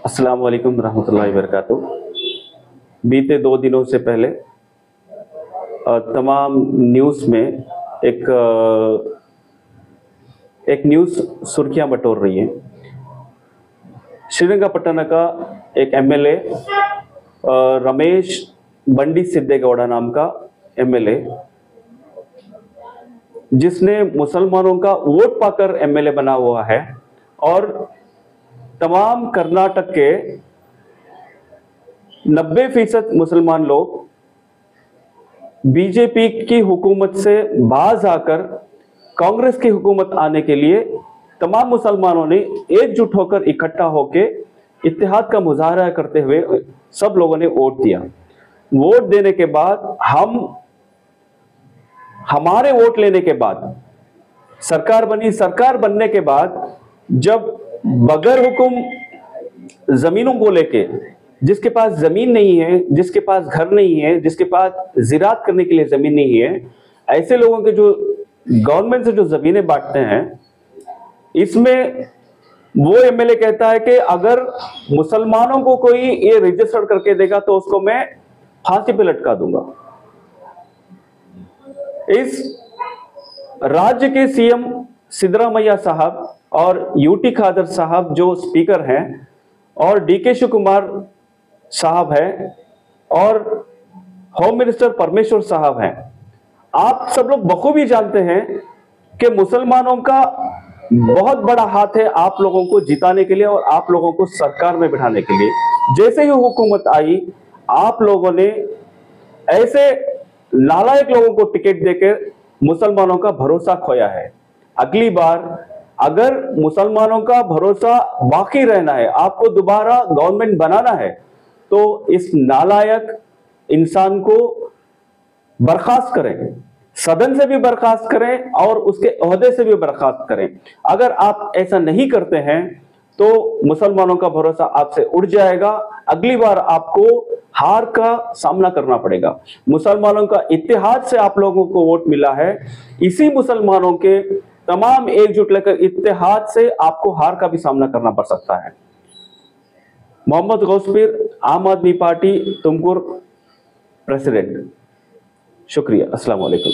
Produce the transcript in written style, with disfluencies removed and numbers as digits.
अस्सलाम वालेकुम रहमतुल्लाहि वबरकातुहू। बीते 2 दिनों से पहले तमाम न्यूज़ में एक न्यूज़ सुर्खियां बटोर रही है। श्रीरंगपट्टण का एक एमएलए रमेश बंडी सिद्धेगौड़ा नाम का एमएलए, जिसने मुसलमानों का वोट पाकर एमएलए बना हुआ है और तमाम कर्नाटक के 90% मुसलमान लोग बीजेपी की हुकूमत से बाज आकर कांग्रेस की हुकूमत आने के लिए तमाम मुसलमानों ने एकजुट होकर इकट्ठा होकर इत्तेहाद का मुजाहरा करते हुए सब लोगों ने वोट दिया। वोट देने के बाद हमारे वोट लेने के बाद सरकार बनी। सरकार बनने के बाद जब बगैर हुकुम जमीनों को लेके, जिसके पास जमीन नहीं है, जिसके पास घर नहीं है, जिसके पास जिरात करने के लिए जमीन नहीं है, ऐसे लोगों के जो गवर्नमेंट से जो जमीनें बांटते हैं, इसमें वो एमएलए कहता है कि अगर मुसलमानों को कोई ये रजिस्टर करके देगा तो उसको मैं फांसी पे लटका दूंगा। इस राज्य के सीएम सिद्धरामैया साहब और यूटी खादर साहब जो स्पीकर हैं और डीके शिव कुमार साहब हैं और होम मिनिस्टर परमेश्वर साहब हैं, आप सब लोग बखूबी जानते हैं कि मुसलमानों का बहुत बड़ा हाथ है आप लोगों को जिताने के लिए और आप लोगों को सरकार में बिठाने के लिए। जैसे ही हुकूमत आई, आप लोगों ने ऐसे नालायक लोगों को टिकट देकर मुसलमानों का भरोसा खोया है। अगली बार अगर मुसलमानों का भरोसा बाकी रहना है, आपको दोबारा गवर्नमेंट बनाना है, तो इस नालायक इंसान को बर्खास्त करें, सदन से भी बर्खास्त करें और उसके ओहदे से भी बर्खास्त करें। अगर आप ऐसा नहीं करते हैं तो मुसलमानों का भरोसा आपसे उड़ जाएगा। अगली बार आपको हार का सामना करना पड़ेगा। मुसलमानों का इत्तेहाद से आप लोगों को वोट मिला है। इसी मुसलमानों के तमाम एकजुट लेकर इत्तेहाद से आपको हार का भी सामना करना पड़ सकता है। मोहम्मद गौसपीर, आम आदमी पार्टी, तुमकुर प्रेसिडेंट। शुक्रिया। अस्सलाम वालेकुम।